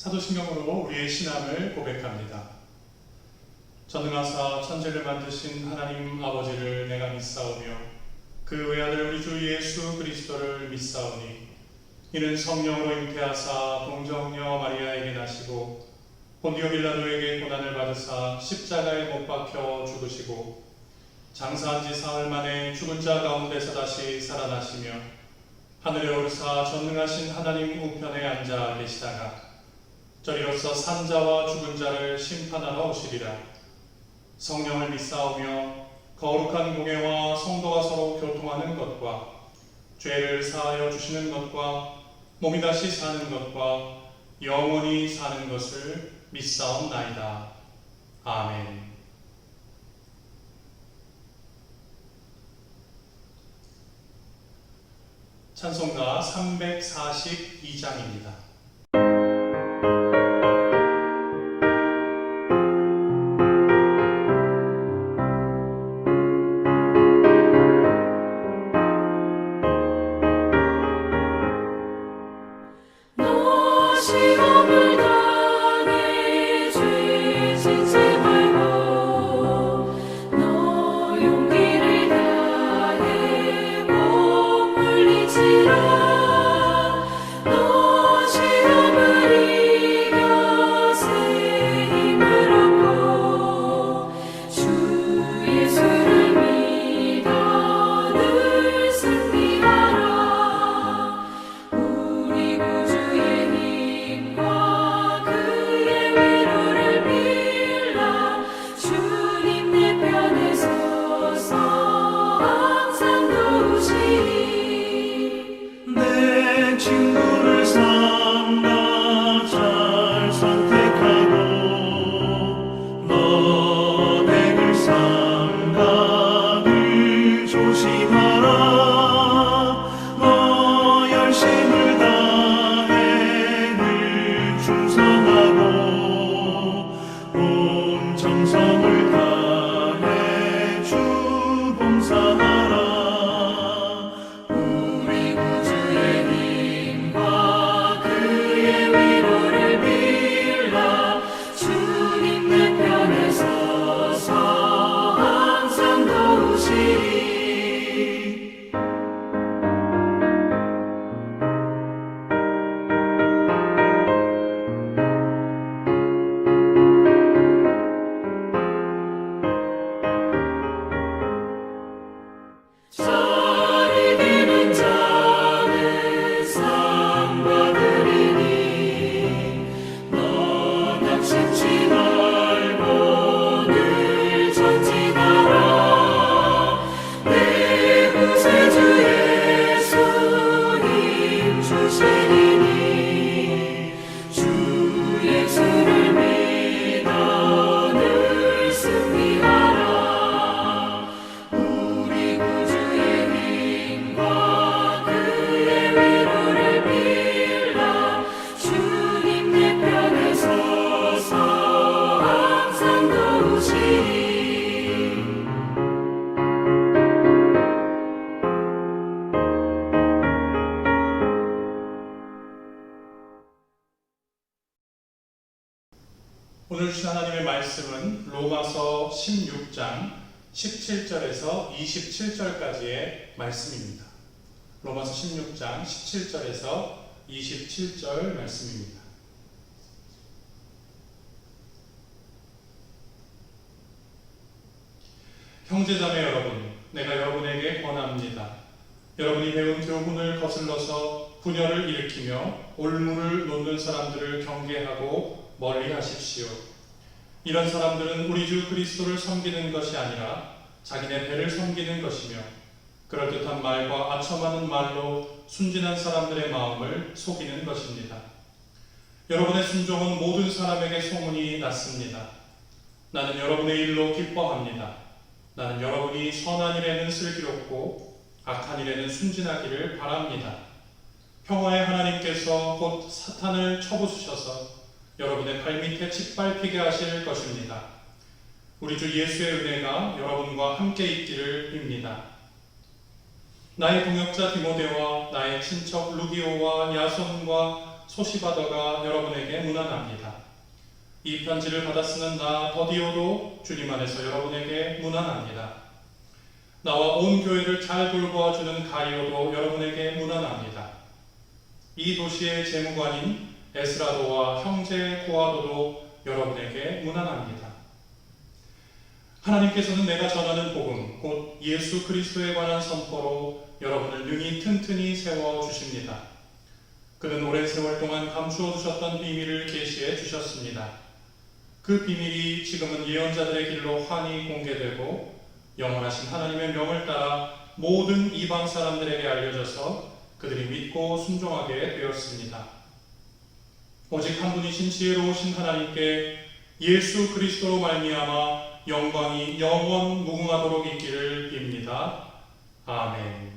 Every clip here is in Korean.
사도신경으로 우리의 신앙을 고백합니다. 전능하사 천지를 만드신 하나님 아버지를 내가 믿사오며 그 외아들 우리 주 예수 그리스도를 믿사오니 이는 성령으로 잉태하사 동정녀 마리아에게 나시고 본디오 빌라도에게 고난을 받으사 십자가에 못 박혀 죽으시고 장사한 지 사흘 만에 죽은 자 가운데서 다시 살아나시며 하늘에 오르사 전능하신 하나님 우편에 앉아 계시다가 저리로서 산 자와 죽은 자를 심판하러 오시리라. 성령을 믿사오며 거룩한 공예와 성도가 서로 교통하는 것과 죄를 사하여 주시는 것과 몸이 다시 사는 것과 영원히 사는 것을 믿사옵나이다. 아멘. 찬송가 342장입니다. 오늘 주신 하나님의 말씀은 로마서 16장 17절에서 27절까지의 말씀입니다. 로마서 16장 17절에서 27절 말씀입니다. 형제자매 여러분, 내가 여러분에게 권합니다. 여러분이 배운 교훈을 거슬러서 분열을 일으키며 올무를 놓는 사람들을 경계하고 멀리 하십시오. 이런 사람들은 우리 주 그리스도를 섬기는 것이 아니라 자기네 배를 섬기는 것이며 그럴듯한 말과 아첨하는 말로 순진한 사람들의 마음을 속이는 것입니다. 여러분의 순종은 모든 사람에게 소문이 났습니다. 나는 여러분의 일로 기뻐합니다. 나는 여러분이 선한 일에는 슬기롭고 악한 일에는 순진하기를 바랍니다. 평화의 하나님께서 곧 사탄을 쳐부수셔서 여러분의 발밑에 짓밟히게 하실 것입니다. 우리 주 예수의 은혜가 여러분과 함께 있기를 빕니다. 나의 동역자 디모데와 나의 친척 루기오와 야손과 소시바더가 여러분에게 문안합니다. 이 편지를 받아 쓰는 나 더디오도 주님 안에서 여러분에게 문안합니다. 나와 온 교회를 잘 돌보아주는 가이오도 여러분에게 문안합니다. 이 도시의 재무관인 에스라도와 형제 고아도도 여러분에게 문안합니다. 하나님께서는 내가 전하는 복음, 곧 예수 그리스도에 관한 선포로 여러분을 능히 튼튼히 세워주십니다. 그는 오랜 세월 동안 감추어 두셨던 비밀을 계시해 주셨습니다. 그 비밀이 지금은 예언자들의 길로 환히 공개되고 영원하신 하나님의 명을 따라 모든 이방 사람들에게 알려져서 그들이 믿고 순종하게 되었습니다. 오직 한 분이신 지혜로우신 하나님께 예수 그리스도로 말미암아 영광이 영원 무궁하도록 있기를 빕니다. 아멘.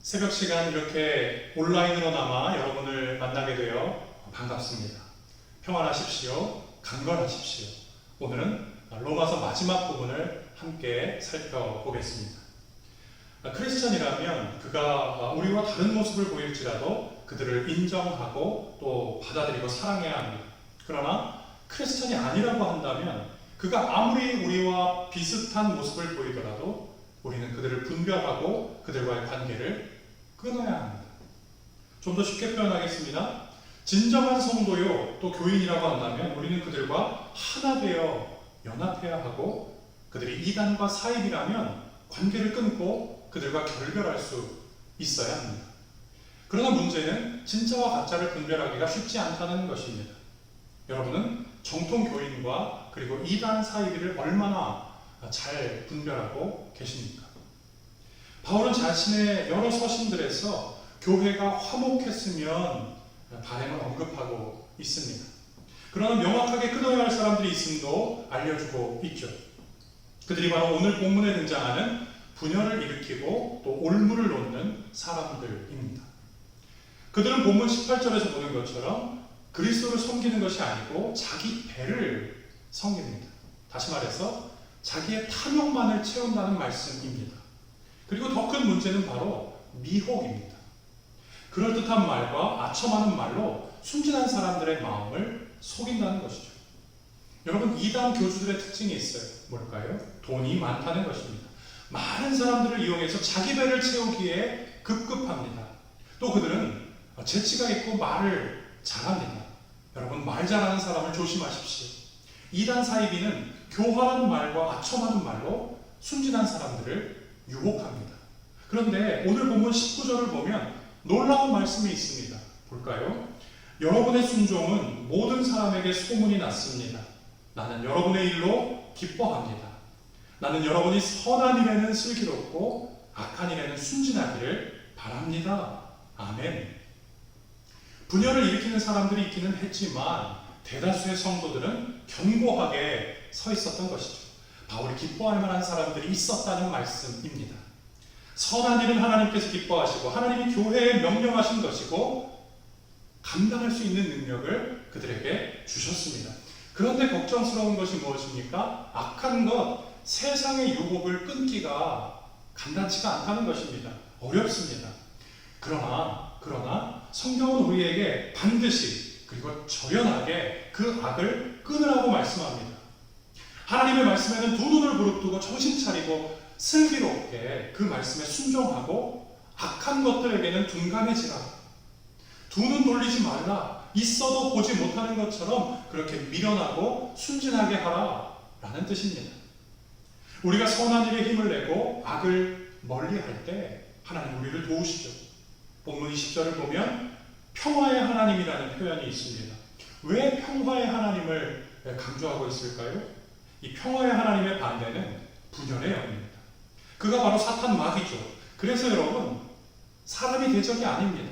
새벽 시간 이렇게 온라인으로나마 여러분을 만나게 되어 반갑습니다. 평안하십시오. 강건하십시오. 오늘은 로마서 마지막 부분을 함께 살펴보겠습니다. 크리스천이라면 그가 우리와 다른 모습을 보일지라도 그들을 인정하고 또 받아들이고 사랑해야 합니다. 그러나 크리스천이 아니라고 한다면 그가 아무리 우리와 비슷한 모습을 보이더라도 우리는 그들을 분별하고 그들과의 관계를 끊어야 합니다. 좀 더 쉽게 표현하겠습니다. 진정한 성도요 또 교인이라고 한다면 우리는 그들과 하나 되어 연합해야 하고 그들이 이단과 사입이라면 관계를 끊고 그들과 결별할 수 있어야 합니다. 그러나 문제는 진짜와 가짜를 분별하기가 쉽지 않다는 것입니다. 여러분은 정통 교인과 그리고 이단 사이비를 얼마나 잘 분별하고 계십니까? 바울은 자신의 여러 서신들에서 교회가 화목했으면 바람을 언급하고 있습니다. 그러나 명확하게 끊어야 할 사람들이 있음도 알려주고 있죠. 그들이 바로 오늘 본문에 등장하는 분열을 일으키고 또 올무를 놓는 사람들입니다. 그들은 본문 18절에서 보는 것처럼 그리스도를 섬기는 것이 아니고 자기 배를 섬깁니다. 다시 말해서 자기의 탐욕만을 채운다는 말씀입니다. 그리고 더 큰 문제는 바로 미혹입니다. 그럴듯한 말과 아첨하는 말로 순진한 사람들의 마음을 속인다는 것이죠. 여러분, 이단 교주들의 특징이 있어요. 뭘까요? 돈이 많다는 것입니다. 많은 사람들을 이용해서 자기 배를 채우기에 급급합니다. 또 그들은 재치가 있고 말을 잘합니다. 여러분, 말 잘하는 사람을 조심하십시오. 이단 사이비는 교활한 말과 아첨하는 말로 순진한 사람들을 유혹합니다. 그런데 오늘 본문 19절을 보면 놀라운 말씀이 있습니다. 볼까요? 여러분의 순종은 모든 사람에게 소문이 났습니다. 나는 여러분의 일로 기뻐합니다. 나는 여러분이 선한 일에는 슬기롭고 악한 일에는 순진하기를 바랍니다. 아멘. 분열을 일으키는 사람들이 있기는 했지만 대다수의 성도들은 견고하게 서 있었던 것이죠. 바울이 기뻐할 만한 사람들이 있었다는 말씀입니다. 선한 일은 하나님께서 기뻐하시고 하나님이 교회에 명령하신 것이고 감당할 수 있는 능력을 그들에게 주셨습니다. 그런데 걱정스러운 것이 무엇입니까? 악한 것, 세상의 유혹을 끊기가 간단치가 않다는 것입니다. 어렵습니다. 그러나 성경은 우리에게 반드시 그리고 절연하게 그 악을 끊으라고 말씀합니다. 하나님의 말씀에는 두 눈을 부릅뜨고 정신 차리고 슬기롭게 그 말씀에 순종하고 악한 것들에게는 둔감해지라. 두 눈 돌리지 말라. 있어도 보지 못하는 것처럼 그렇게 미련하고 순진하게 하라 라는 뜻입니다. 우리가 선한 일에 힘을 내고 악을 멀리할 때 하나님 우리를 도우시죠. 본문 20절을 보면 평화의 하나님이라는 표현이 있습니다. 왜 평화의 하나님을 강조하고 있을까요? 이 평화의 하나님의 반대는 분열의 영입니다. 그가 바로 사탄 마귀죠. 그래서 여러분, 사람이 대적이 아닙니다.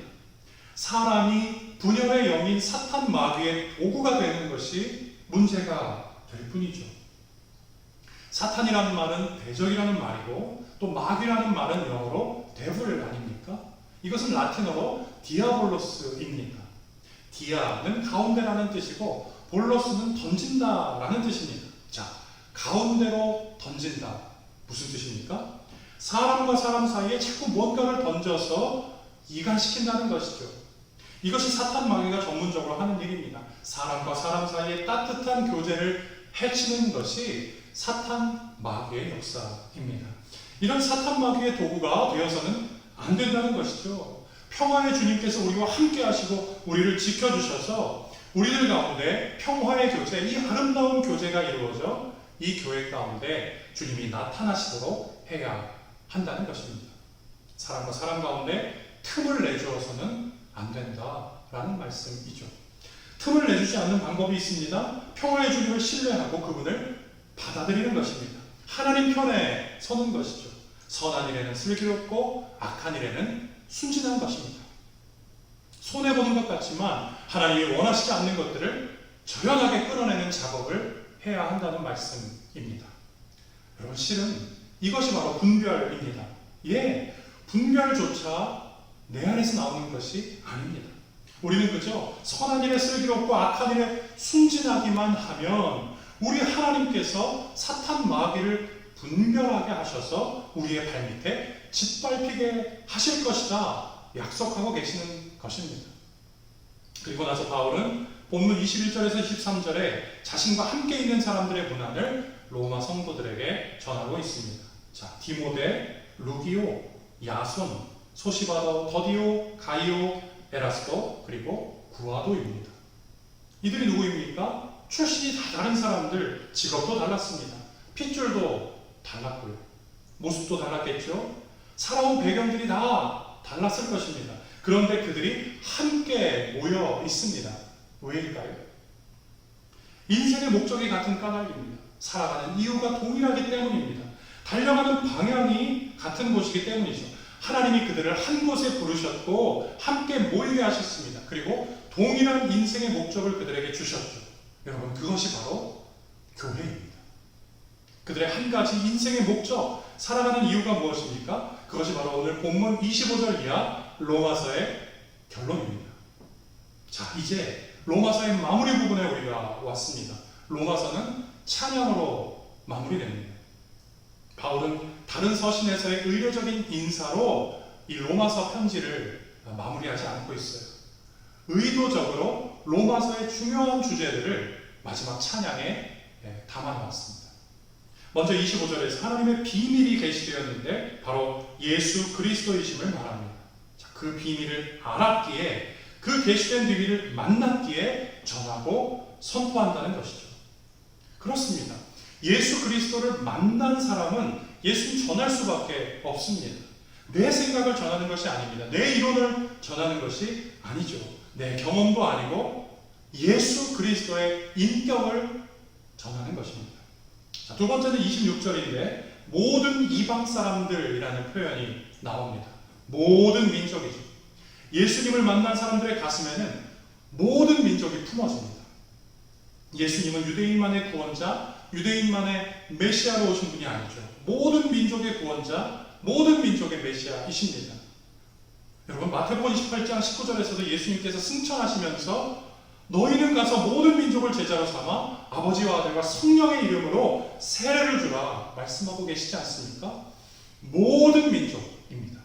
사람이 분열의 영인 사탄 마귀의 도구가 되는 것이 문제가 될 뿐이죠. 사탄이라는 말은 대적이라는 말이고 또 마귀라는 말은 영어로 데블 아닙니까? 이것은 라틴어로 디아볼로스입니다. 디아는 가운데라는 뜻이고 볼로스는 던진다라는 뜻입니다. 자, 가운데로 던진다. 무슨 뜻입니까? 사람과 사람 사이에 자꾸 무언가를 던져서 이간시킨다는 것이죠. 이것이 사탄 마귀가 전문적으로 하는 일입니다. 사람과 사람 사이의 따뜻한 교제를 해치는 것이 사탄 마귀의 역사입니다. 이런 사탄 마귀의 도구가 되어서는 안 된다는 것이죠. 평화의 주님께서 우리와 함께 하시고 우리를 지켜주셔서 우리들 가운데 평화의 교제, 이 아름다운 교제가 이루어져 이 교회 가운데 주님이 나타나시도록 해야 한다는 것입니다. 사람과 사람 가운데 틈을 내주어서는 안 된다라는 말씀이죠. 틈을 내주지 않는 방법이 있습니다. 평화의 주님을 신뢰하고 그분을 받아들이는 것입니다. 하나님 편에 서는 것이죠. 선한 일에는 슬기롭고 악한 일에는 순진한 것입니다. 손해보는 것 같지만 하나님이 원하시지 않는 것들을 조연하게 끌어내는 작업을 해야 한다는 말씀입니다. 여러분, 실은 이것이 바로 분별입니다. 분별조차 내 안에서 나오는 것이 아닙니다. 우리는 그저 선한 일에 슬기롭고 악한 일에 순진하기만 하면 우리 하나님께서 사탄 마귀를 분별하게 하셔서 우리의 발밑에 짓밟히게 하실 것이다 약속하고 계시는 것입니다. 그리고 나서 바울은 본문 21절에서 23절에 자신과 함께 있는 사람들의 문안을 로마 성도들에게 전하고 있습니다. 자, 디모데, 루기오, 야손, 소시바도, 더디오, 가이오, 에라스도, 그리고 구아도입니다. 이들이 누구입니까? 출신이 다 다른 사람들, 직업도 달랐습니다. 핏줄도 달랐고요. 모습도 달랐겠죠. 살아온 배경들이 다 달랐을 것입니다. 그런데 그들이 함께 모여 있습니다. 왜일까요? 인생의 목적이 같은 까닭입니다. 살아가는 이유가 동일하기 때문입니다. 달려가는 방향이 같은 곳이기 때문이죠. 하나님이 그들을 한 곳에 부르셨고 함께 모이게 하셨습니다. 그리고 동일한 인생의 목적을 그들에게 주셨죠. 여러분, 그것이 바로 교회입니다. 그들의 한 가지 인생의 목적, 살아가는 이유가 무엇입니까? 그것이 바로 오늘 본문 25절 이하 로마서의 결론입니다. 자, 이제 로마서의 마무리 부분에 우리가 왔습니다. 로마서는 찬양으로 마무리됩니다. 바울은 다른 서신에서의 의례적인 인사로 이 로마서 편지를 마무리하지 않고 있어요. 의도적으로 로마서의 중요한 주제들을 마지막 찬양에 담아놓았습니다. 먼저 25절에서 하나님의 비밀이 계시되었는데 바로 예수 그리스도이심을 말합니다. 자, 그 비밀을 알았기에 그 계시된 비밀을 만났기에 전하고 선포한다는 것이죠. 그렇습니다. 예수 그리스도를 만난 사람은 예수님 전할 수밖에 없습니다. 내 생각을 전하는 것이 아닙니다. 내 이론을 전하는 것이 아니죠. 내 경험도 아니고 예수 그리스도의 인격을 전하는 것입니다. 자, 두 번째는 26절인데 모든 이방 사람들이라는 표현이 나옵니다. 모든 민족이죠. 예수님을 만난 사람들의 가슴에는 모든 민족이 품어집니다. 예수님은 유대인만의 구원자, 유대인만의 메시아로 오신 분이 아니죠. 모든 민족의 구원자, 모든 민족의 메시아이십니다. 여러분, 마태복음 28장 19절에서도 예수님께서 승천하시면서 너희는 가서 모든 민족을 제자로 삼아 아버지와 아들과 성령의 이름으로 세례를 주라 말씀하고 계시지 않습니까? 모든 민족입니다.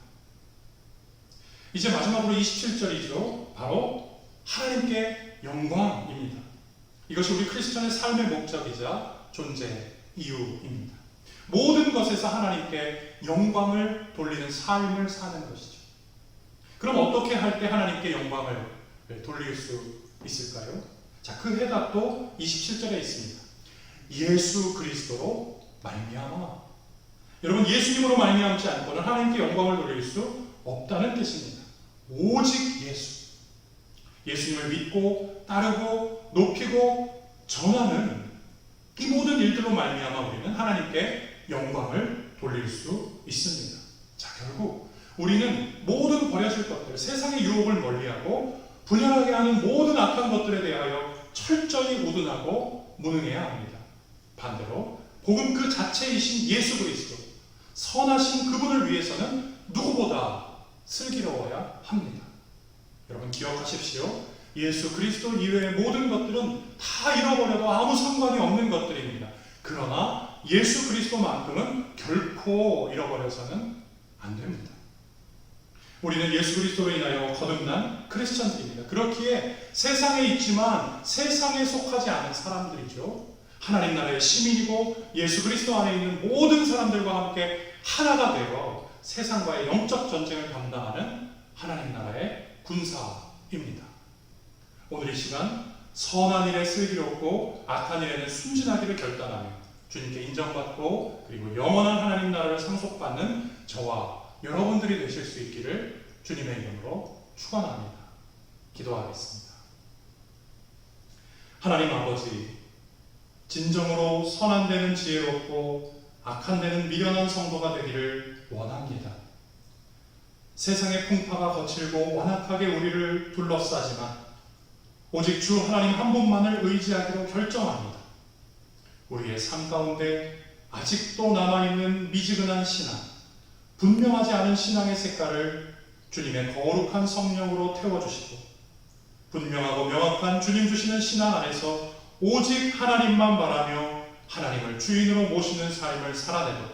이제 마지막으로 27절이죠. 바로 하나님께 영광입니다. 이것이 우리 크리스천의 삶의 목적이자 존재 이유입니다. 모든 것에서 하나님께 영광을 돌리는 삶을 사는 것이죠. 그럼 어떻게 할 때 하나님께 영광을 돌릴 수 있을까요? 자, 그 해답도 27절에 있습니다. 예수 그리스도로 말미암아. 여러분, 예수님으로 말미암지 않고는 하나님께 영광을 돌릴 수 없다는 뜻입니다. 오직 예수. 예수님을 믿고 따르고 높이고 전하는 이 모든 일들로 말미암아 우리는 하나님께 영광을 돌릴 수 있습니다. 자, 결국 우리는 모든 버려질 것들, 세상의 유혹을 멀리하고 분열하게 하는 모든 악한 것들에 대하여 철저히 우둔하고 무능해야 합니다. 반대로 복음 그 자체이신 예수 그리스도, 선하신 그분을 위해서는 누구보다 슬기로워야 합니다. 여러분, 기억하십시오. 예수 그리스도 이외의 모든 것들은 다 잃어버려도 아무 상관이 없는 것들입니다. 그러나 예수 그리스도만큼은 결코 잃어버려서는 안 됩니다. 우리는 예수 그리스도로 인하여 거듭난 크리스천들입니다. 그렇기에 세상에 있지만 세상에 속하지 않은 사람들이죠. 하나님 나라의 시민이고 예수 그리스도 안에 있는 모든 사람들과 함께 하나가 되어 세상과의 영적 전쟁을 감당하는 하나님 나라의 군사입니다. 오늘 이 시간 선한 일에 슬기롭고 악한 일에는 순진하기를 결단하며 주님께 인정받고 그리고 영원한 하나님 나라를 상속받는 저와 여러분들이 되실 수 있기를 주님의 이름으로 축원합니다. 기도하겠습니다. 하나님 아버지, 진정으로 선한 데는 지혜롭고 악한 데는 미련한 성도가 되기를 원합니다. 세상의 풍파가 거칠고 완악하게 우리를 둘러싸지만 오직 주 하나님 한 분만을 의지하기로 결정합니다. 우리의 삶 가운데 아직도 남아있는 미지근한 신앙, 분명하지 않은 신앙의 색깔을 주님의 거룩한 성령으로 태워주시고 분명하고 명확한 주님 주시는 신앙 안에서 오직 하나님만 바라며 하나님을 주인으로 모시는 삶을 살아내도록,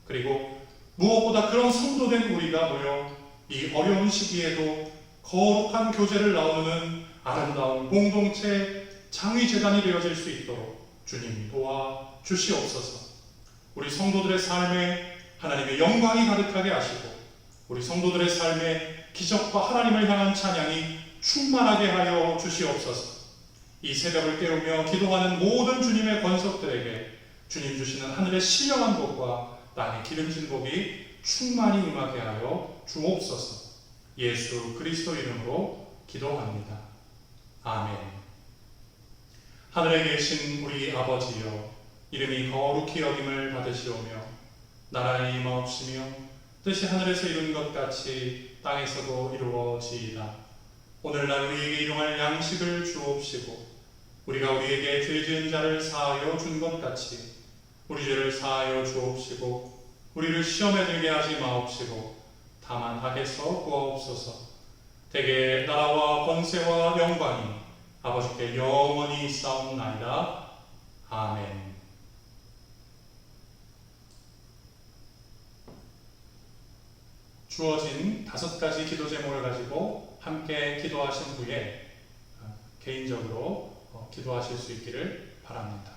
그리고 무엇보다 그런 성도된 우리가 모여 이 어려운 시기에도 거룩한 교제를 나누는 아름다운 공동체 장위재단이 되어질 수 있도록 주님 도와 주시옵소서. 우리 성도들의 삶에 하나님의 영광이 가득하게 하시고 우리 성도들의 삶에 기적과 하나님을 향한 찬양이 충만하게 하여 주시옵소서. 이 새벽을 깨우며 기도하는 모든 주님의 권속들에게 주님 주시는 하늘의 신령한 복과 땅의 기름진 복이 충만히 임하게 하여 주옵소서. 예수 그리스도 이름으로 기도합니다. 아멘. 하늘에 계신 우리 아버지여, 이름이 거룩히 여김을 받으시오며 나라의 임하옵시며 뜻이 하늘에서 이룬 것 같이 땅에서도 이루어지이다. 오늘날 우리에게 일용할 양식을 주옵시고 우리가 우리에게 죄 지은 자를 사하여 준 것 같이 우리 죄를 사하여 주옵시고 우리를 시험에 들게 하지 마옵시고 다만 악에서 구하옵소서. 대개 나라와 권세와 영광이 아버지께 영원히 있사옵나이다. 아멘. 주어진 5가지 기도 제목을 가지고 함께 기도하신 후에 개인적으로 기도하실 수 있기를 바랍니다.